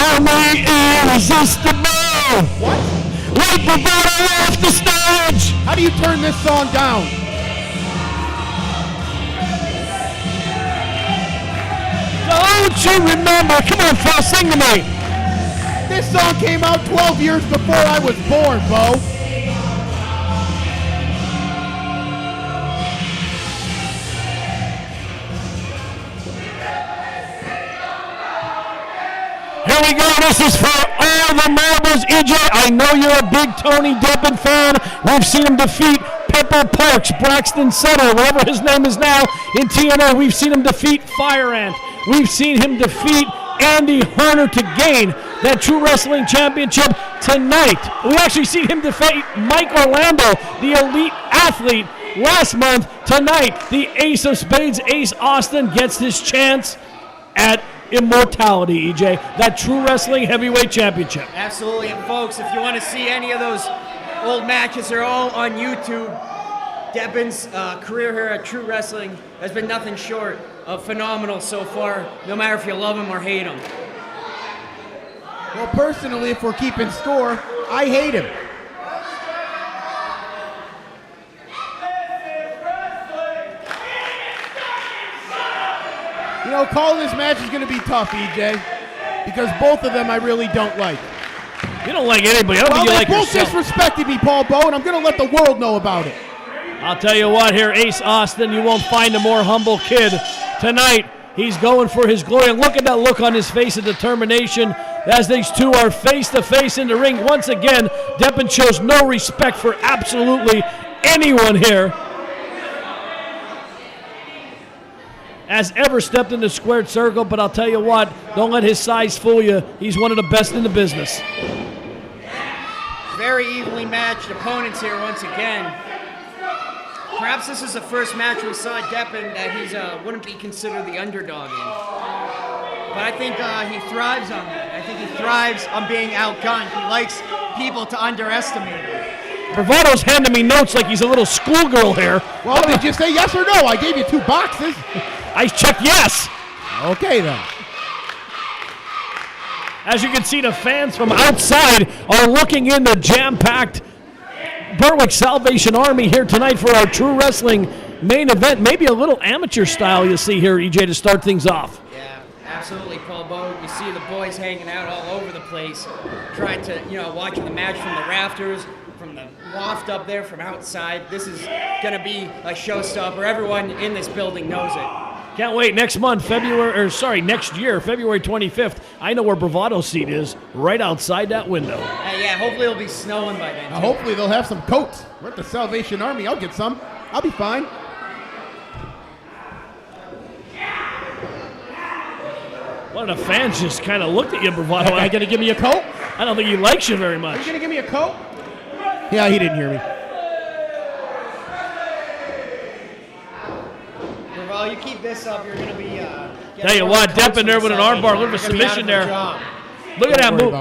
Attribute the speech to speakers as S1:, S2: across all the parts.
S1: Call me irresistible.
S2: What?
S1: Wipe the bottle off the stage.
S2: How do you turn this song down?
S1: Don't you remember? Come on, Phil, sing to me.
S2: This song came out 12 years before I was born, Bo.
S1: Here we go. This is for all the marbles. EJ, I know you're a big Tony Deppen fan. We've seen him defeat Pepper Parks, Braxton Sutter, whatever his name is now, in TNA. We've seen him defeat Fire Ant. We've seen him defeat Andy Horner to gain that True Wrestling Championship tonight. We actually seen him defeat Mike Orlando, the elite athlete, last month. Tonight, the ace of spades, Ace Austin, gets his chance at immortality, EJ, that True Wrestling Heavyweight Championship.
S3: Absolutely, and folks, if you want to see any of those old matches, they're all on YouTube. Deppen's career here at True Wrestling has been nothing short of phenomenal so far, no matter if you love him or hate him.
S2: Well, personally, if we're keeping score, I hate him. You know, calling this match is going to be tough, EJ, because both of them I really don't like.
S1: You don't like anybody. I don't think you like
S2: yourself. Well, they both disrespected me, Paul Bo, and I'm going to let the world know about it.
S1: I'll tell you what here, Ace Austin, you won't find a more humble kid. Tonight, he's going for his glory. And look at that look on his face of determination as these two are face-to-face in the ring. Once again, Deppen shows no respect for absolutely anyone here. Has ever stepped in the squared circle, but I'll tell you what, don't let his size fool you. He's one of the best in the business.
S3: Very evenly matched opponents here once again. Perhaps this is the first match we saw Deppen that he wouldn't be considered the underdog in. But I think he thrives on that. I think he thrives on being outgunned. He likes people to underestimate him.
S1: Bravado's handing me notes like he's a little schoolgirl here.
S2: Well, did you say yes or no? I gave you 2 boxes.
S1: I checked yes.
S2: Okay, then.
S1: As you can see, the fans from outside are looking in the jam-packed Berwick Salvation Army here tonight for our True Wrestling main event. Maybe a little amateur style you see here, EJ, to start things off.
S3: Yeah, absolutely, Paul Bo. You see the boys hanging out all over the place, trying to, watching the match from the rafters, from the loft up there, from outside. This is going to be a showstopper. Everyone in this building knows it.
S1: Can't wait. Next month, next year, February 25th, I know where Bravado's seat is, right outside that window.
S3: Yeah, hopefully it'll be snowing by then.
S2: Hopefully they'll have some coats. We're at the Salvation Army. I'll get some. I'll be fine.
S1: One of the fans just kind of looked at you, Bravado.
S2: Are you going to give me a coat?
S1: I don't think he likes you very much.
S2: Are you going to give me a coat? Yeah, he didn't hear me.
S3: Well, you keep this up, you're going to be...
S1: Tell you what, Deppen there with an armbar, look at the submission there. Look at that move.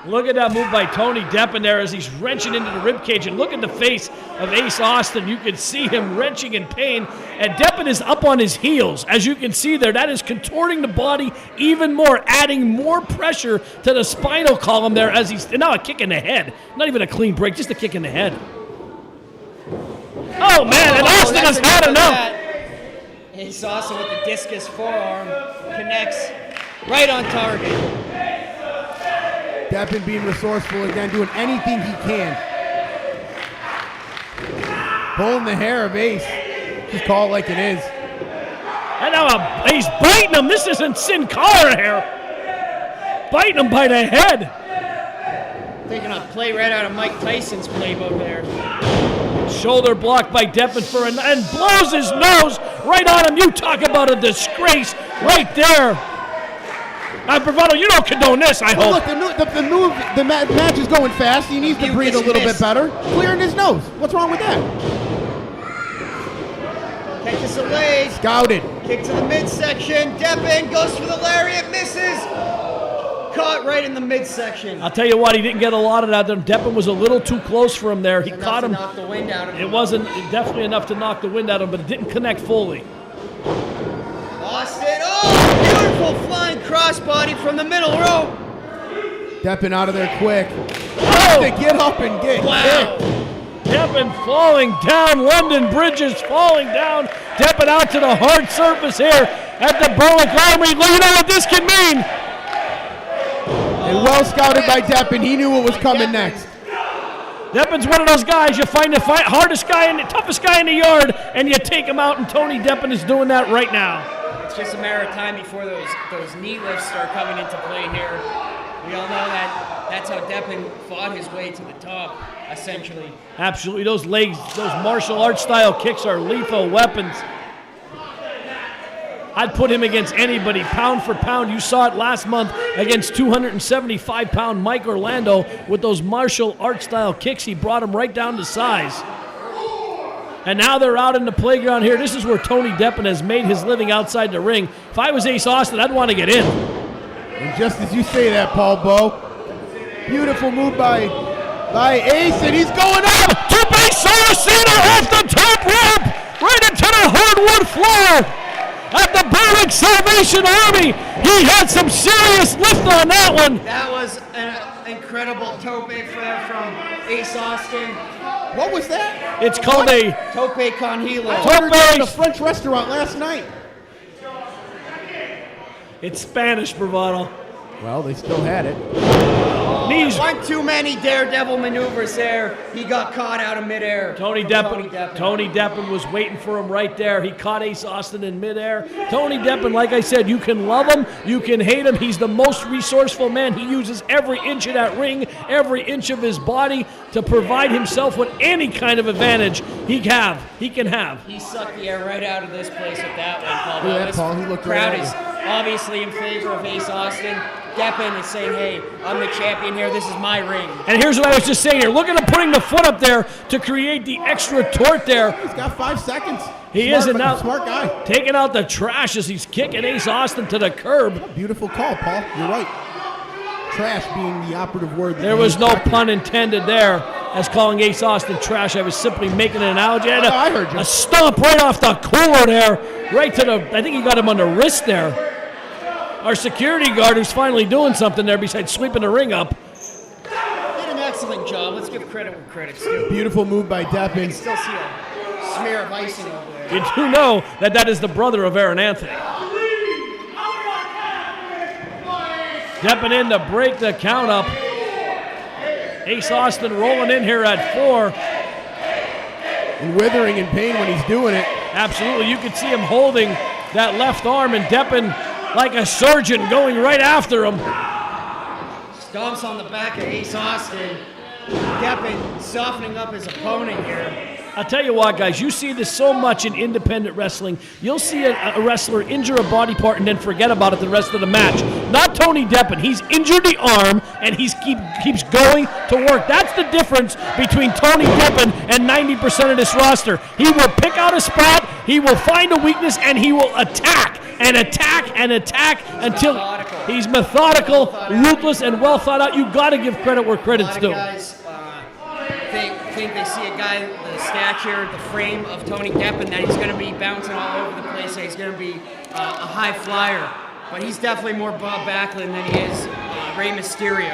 S1: Look at that move by Tony Deppen there as he's wrenching into the ribcage. And look at the face of Ace Austin. You can see him wrenching in pain. And Deppen is up on his heels. As you can see there, that is contorting the body even more, adding more pressure to the spinal column there as he's now a kick in the head. Not even a clean break, just a kick in the head. Oh, man, and Austin has had enough.
S3: Ace Austin with the discus forearm connects right on target.
S2: Deppen being resourceful again, doing anything he can. Pulling the hair of Ace. Just call it like it is.
S1: And now he's biting him. This isn't Sin Cara hair. Biting him by the head.
S3: Taking a play right out of Mike Tyson's playbook there.
S1: Shoulder blocked by Deppen and blows his nose right on him. You talk about a disgrace right there. Bravado, you don't condone this, I hope.
S2: Look, the match is going fast. He needs to breathe a little bit better. Clearing his nose. What's wrong with that?
S3: Catches away.
S2: Scouted.
S3: Kick to the midsection. Deppen goes for the lariat, misses. Caught right in the midsection.
S1: I'll tell you what, he didn't get a lot of that. Deppen was a little too close for him there. He caught him.
S3: Knock the wind out of him.
S1: It wasn't definitely enough to knock the wind out of him, but it didn't connect fully.
S3: Austin, oh, beautiful flying crossbody from the middle rope.
S2: Deppen out of there quick.
S1: Oh!
S2: To get up and get
S3: Wow.
S2: hit.
S1: Deppen falling down. London Bridges falling down. Deppen out to the hard surface here at the Berwick Armory. You know what this can mean.
S2: And well scouted by Deppen. He knew what was coming next.
S1: Deppen's one of those guys, you find the hardest guy and the toughest guy in the yard, and you take him out, and Tony Deppen is doing that right now.
S3: It's just a matter of time before those knee lifts start coming into play here. We all know that's how Deppen fought his way to the top, essentially.
S1: Absolutely, those legs, those martial arts style kicks are lethal weapons. I'd put him against anybody, pound for pound. You saw it last month against 275-pound Mike Orlando with those martial arts style kicks. He brought him right down to size. And now they're out in the playground here. This is where Tony Deppen has made his living outside the ring. If I was Ace Austin, I'd want to get in.
S2: And just as you say that, Paul Bowe, beautiful move by Ace, and he's going up.
S1: Tope Saraceno off the top rope, right into the hardwood floor at the Berwick Salvation Army. He had some serious lift on that one.
S3: That was an incredible tope flare from Ace Austin.
S2: What was that?
S1: It's called a
S3: Tope con hilo.
S2: I ordered that at a French restaurant last night.
S1: It's Spanish bravado.
S2: Well, they still had it.
S1: Knees.
S3: One too many daredevil maneuvers there. He got caught out of midair.
S1: Tony Deppen was waiting for him right there. He caught Ace Austin in midair. Tony Deppen, like I said, you can love him, you can hate him. He's the most resourceful man. He uses every inch of that ring, every inch of his body to provide himself with any kind of advantage he can have.
S3: He sucked the air right out of this place with that one, Paul.
S2: Look at that,
S3: This
S2: Paul. He looked right
S3: crowd
S2: at
S3: is
S2: you.
S3: obviously in favor of Ace Austin. Deppen is saying, hey, I'm the champion here. This is my ring.
S1: And here's what I was just saying here. Look at him putting the foot up there to create the extra torque there.
S2: He's got 5 seconds.
S1: He
S2: Smart,
S1: isn't now
S2: smart guy.
S1: taking out the trash as he's kicking Ace Austin to the curb.
S2: Beautiful call, Paul. You're right. Trash being the operative word.
S1: There was no pun intended there as calling Ace Austin trash. I was simply making an analogy.
S2: I heard you.
S1: A stomp right off the cooler there, right to the, I think he got him on the wrist there. Our security guard who's finally doing something there besides sweeping the ring up.
S3: Did an excellent job. Let's give credit where credit's due.
S2: Beautiful move by
S3: You can
S2: Deppen.
S3: still see a smear of icing over there.
S1: You do know that is the brother of Aaron Anthony. Deppen in to break the count up. Ace Austin rolling in here at 4.
S2: And withering in pain when he's doing it.
S1: Absolutely, you can see him holding that left arm and Deppen like a surgeon going right after him.
S3: Stomps on the back of Ace Austin. Deppen softening up his opponent here.
S1: I'll tell you what, guys, you see this so much in independent wrestling. You'll see a wrestler injure a body part and then forget about it the rest of the match. Not Tony Deppen. He's injured the arm and he keeps going to work. That's the difference between Tony Deppen and 90% of this roster. He will pick out a spot, he will find a weakness, and he will attack and attack and attack until he's methodical, ruthless, and well thought out. You got to give credit where credit's due.
S3: A lot of guys think they see a guy, the stature, the frame of Tony Deppen, that he's going to be bouncing all over the place, that he's going to be a high flyer. But he's definitely more Bob Backlund than he is Rey Mysterio.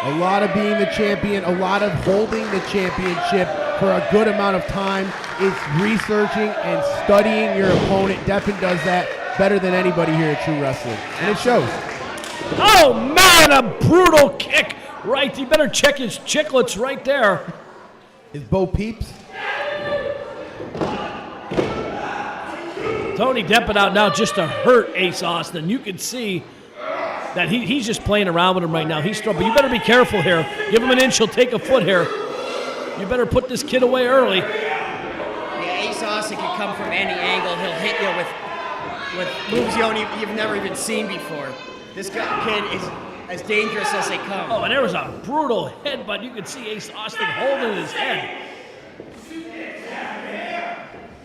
S2: A lot of being the champion, a lot of holding the championship for a good amount of time. It's researching and studying your opponent. Deppen does that better than anybody here at True Wrestling. And it shows.
S1: Oh, man, a brutal kick. Right, you better check his chiclets right there.
S2: His Bo Peeps.
S1: Tony Deppen out now just to hurt Ace Austin. You can see that he's just playing around with him right now. He's strong, but you better be careful here. Give him an inch, he'll take a foot here. You better put this kid away early.
S3: Yeah, Ace Austin can come from any angle. He'll hit you with moves you've never even seen before. This kid is as dangerous as they come.
S1: Oh, and there was a brutal headbutt. You can see Ace Austin holding his head.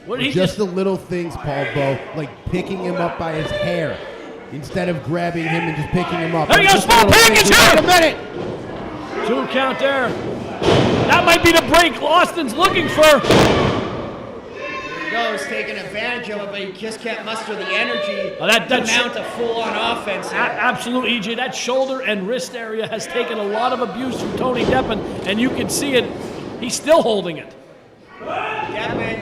S1: What did he
S2: Just the little things, Paul Bowe, like picking him up by his hair instead of grabbing him and just picking him up.
S1: There you go,
S2: Just
S1: small
S2: little
S1: package
S2: things.
S1: here!
S2: Wait a minute!
S1: 2 count there. That might be the break Austin's looking for.
S3: goes, taking advantage of it, but he just can't muster the energy
S1: Well,
S3: to mount a full-on offense here.
S1: Absolutely, EJ. That shoulder and wrist area has taken a lot of abuse from Tony Deppen, and you can see it. He's still holding it.
S3: Deppen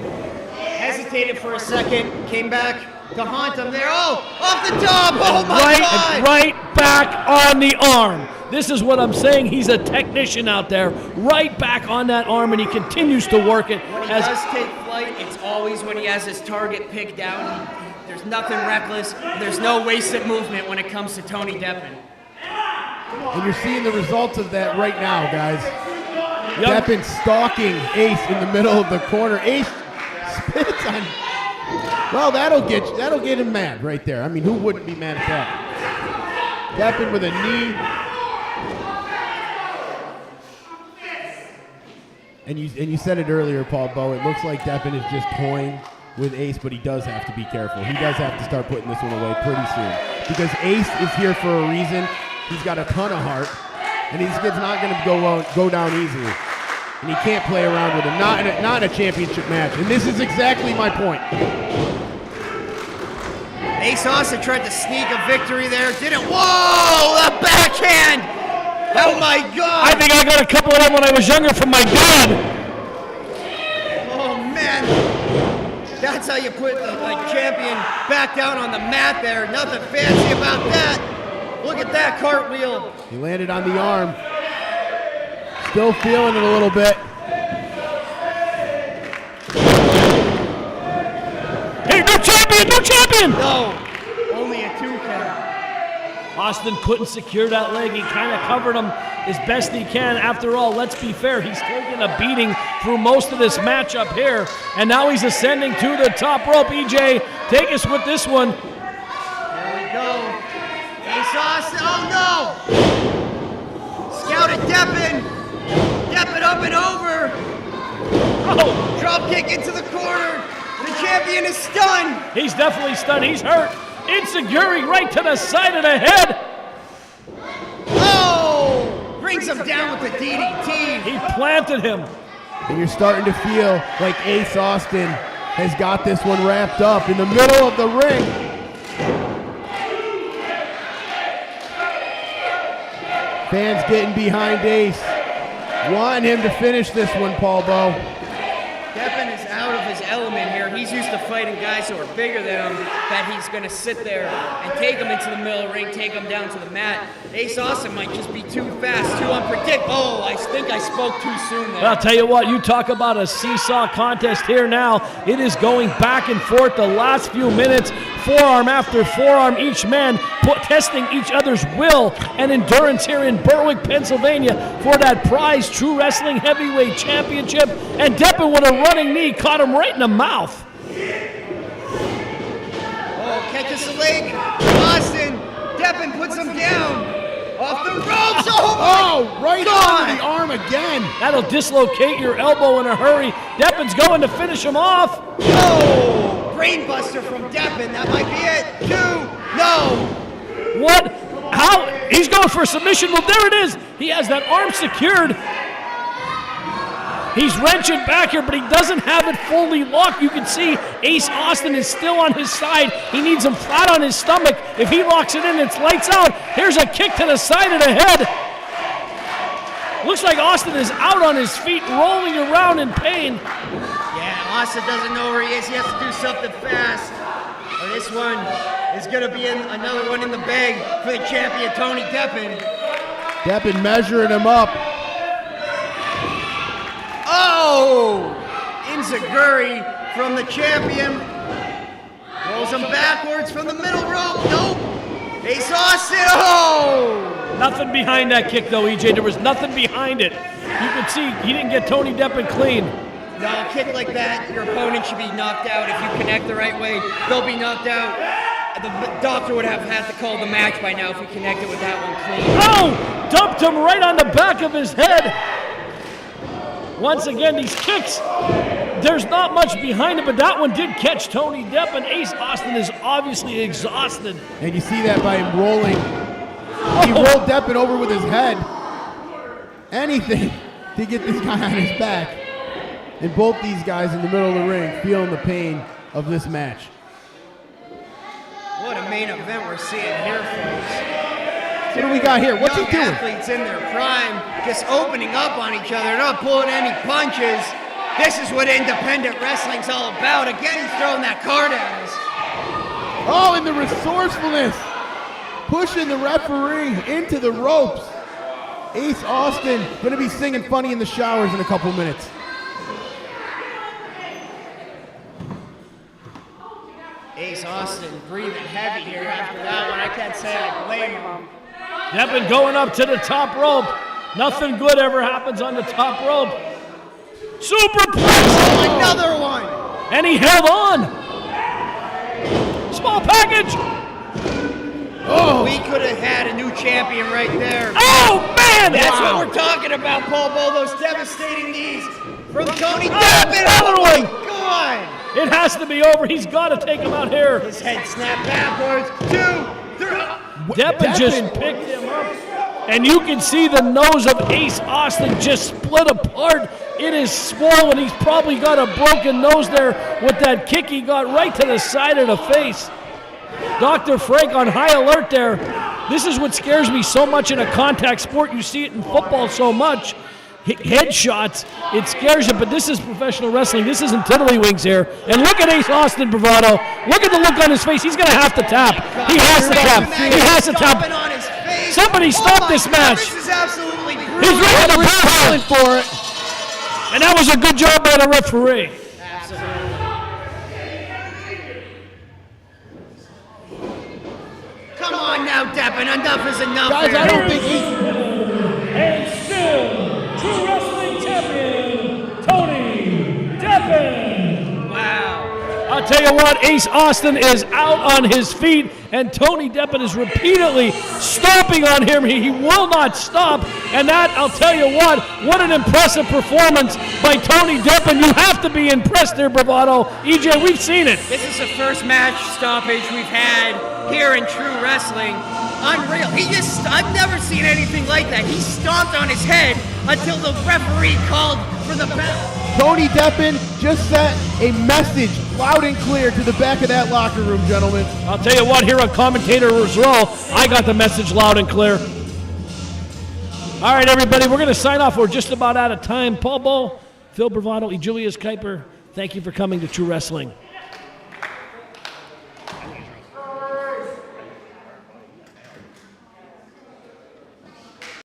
S3: hesitated for a second, came back to haunt him there. Oh, off the top! Oh my God!
S1: Right back on the arm. This is what I'm saying. He's a technician out there. Right back on that arm, and he continues to work it.
S3: When he does take flight, it's always when he has his target picked down. There's nothing reckless. There's no wasted movement when it comes to Tony Deppen.
S2: And you're seeing the results of that right now, guys.
S1: Yep.
S2: Deppen stalking Ace in the middle of the corner. Ace spits on. Well, that'll get him mad right there. I mean, who wouldn't be mad at that? Deppen with a knee. And you said it earlier, Paul Bowe. It looks like Deppen is just toying with Ace, but he does have to be careful. He does have to start putting this one away pretty soon, because Ace is here for a reason. He's got a ton of heart, and he's not going to go down easily. And he can't play around with him. Not in a championship match. And this is exactly my point.
S3: Ace Austin tried to sneak a victory there. Didn't. Whoa! The backhand! Oh my God!
S1: I think I got a couple of them when I was younger from my dad.
S3: Oh man! That's how you put the champion back down on the mat there. Nothing fancy about that. Look at that cartwheel.
S2: He landed on the arm. Still feeling it a little bit.
S1: Hey, no champion! No champion!
S3: No, only a 2 count.
S1: Austin couldn't secure that leg. He kind of covered him as best he can. After all, let's be fair, he's taken a beating through most of this matchup here, and now he's ascending to the top rope. EJ, take us with this one.
S3: There we go. Ace Austin. Oh no! Scouted Deppen. Deppen up and over.
S1: Oh,
S3: Drop kick into the corner. The champion is stunned.
S1: he's definitely stunned. He's hurt. Insecurity right to the side of the head.
S3: Oh! Brings him down with the DDT.
S1: He planted him.
S2: And you're starting to feel like Ace Austin has got this one wrapped up in the middle of the ring. Fans getting behind Ace. Want him to finish this one, Paul Bowe.
S3: Deppen is out of his element here. He's used to fighting guys who are bigger than him, that he's going to sit there and take him into the middle of the ring, take him down to the mat. Ace Austin might just be too fast, too unpredictable. Oh, I think I spoke too soon there.
S1: But I'll tell you what, you talk about a seesaw contest here now. It is going back and forth the last few minutes, forearm after forearm, each man testing each other's will and endurance here in Berwick, Pennsylvania for that prize True Wrestling Heavyweight Championship. And Deppen with a running knee caught him right in the mouth.
S3: Oh, catches the leg. Austin. Deppen puts him down. Off the ropes. Oh,
S2: right on the arm again.
S1: That'll dislocate your elbow in a hurry. Deppen's going to finish him off.
S3: Oh, brainbuster from Deppen. That might be it. 2. No.
S1: What? How? He's going for a submission. Well, there it is. He has that arm secured. He's wrenching back here, but he doesn't have it fully locked. You can see Ace Austin is still on his side. He needs him flat on his stomach. If he locks it in, it's lights out. Here's a kick to the side of the head. Looks like Austin is out on his feet, rolling around in pain.
S3: Yeah, Austin doesn't know where he is. He has to do something fast. Or this one is going to be another one in the bag for the champion, Tony Deppen.
S2: Deppen measuring him up.
S3: Oh! Enziguri from the champion. Rolls him backwards from the middle rope. Nope. Ace Austin. Oh!
S1: Nothing behind that kick, though, EJ. There was nothing behind it. You can see he didn't get Tony Deppen clean.
S3: No, a kick like that, your opponent should be knocked out. If you connect the right way, they'll be knocked out. The doctor would have had to call the match by now if he connected with that one clean.
S1: Oh! Dumped him right on the back of his head. Once again, these kicks, there's not much behind it, but that one did catch Tony Deppen. Ace Austin is obviously exhausted.
S2: And you see that by him rolling. He rolled Deppen over with his head. Anything to get this guy on his back. And both these guys in the middle of the ring feeling the pain of this match.
S3: What a main event we're seeing here, folks.
S2: What do we got here? What's he doing?
S3: Athletes in their prime, just opening up on each other, not pulling any punches. This is what independent wrestling's all about. Again, he's throwing that card at us.
S2: Oh, and the resourcefulness. Pushing the referee into the ropes. Ace Austin going to be singing Funny in the Showers in a couple minutes.
S3: Ace Austin breathing heavy here after that one. I can't say I blame him.
S1: Deppen going up to the top rope. Nothing good ever happens on the top rope. Superplex!
S3: Oh, another one!
S1: And he held on. Small package.
S2: Oh,
S3: We could have had a new champion right there.
S1: Oh, man!
S3: That's
S1: Wow.
S3: what we're talking about, Paul Bull. Those devastating knees from Tony
S1: Oh,
S3: Deppen.
S1: another
S3: Oh, my
S1: one.
S3: God!
S1: It has to be over. He's got to take him out here.
S3: His head snapped backwards. 2, 3.
S1: Deppen just picked him up. And you can see the nose of Ace Austin just split apart. It is swollen. He's probably got a broken nose there with that kick he got right to the side of the face. Dr. Frank on high alert there. This is what scares me so much in a contact sport. You see it in football so much. Headshots, it scares you, but this is professional wrestling. This isn't tiddlywinks here. And look at Ace Austin bravado. Look at the look on his face. He's going to have to tap. He has to tap. He has to tap.
S3: On his face.
S1: Somebody stop this match.
S3: This is absolutely brutal.
S1: He's ready to power.
S2: for it.
S1: And that was a good job by the referee.
S3: Absolutely. Come on now, Deppen. Enough is enough.
S2: Guys,
S3: here.
S2: I don't think he's...
S1: And still, true wrestling champion, Tony Deppen.
S3: Wow.
S1: I'll tell you what, Ace Austin is out on his feet, and Tony Deppen is repeatedly stomping on him. He will not stop, and that, I'll tell you what an impressive performance by Tony Deppen. You have to be impressed there, bravado. EJ, we've seen it.
S3: This is the first match stoppage we've had here in true wrestling. Unreal. I've never seen anything like that. He stomped on his head until the referee called for the bell.
S2: Tony Deppen just sent a message loud and clear to the back of that locker room, gentlemen.
S1: I'll tell you what, here on Commentator's Row, I got the message loud and clear. All right, everybody, we're going to sign off. We're just about out of time. Paul Bull, Phil Bravado, Julius Kuiper, thank you for coming to True Wrestling.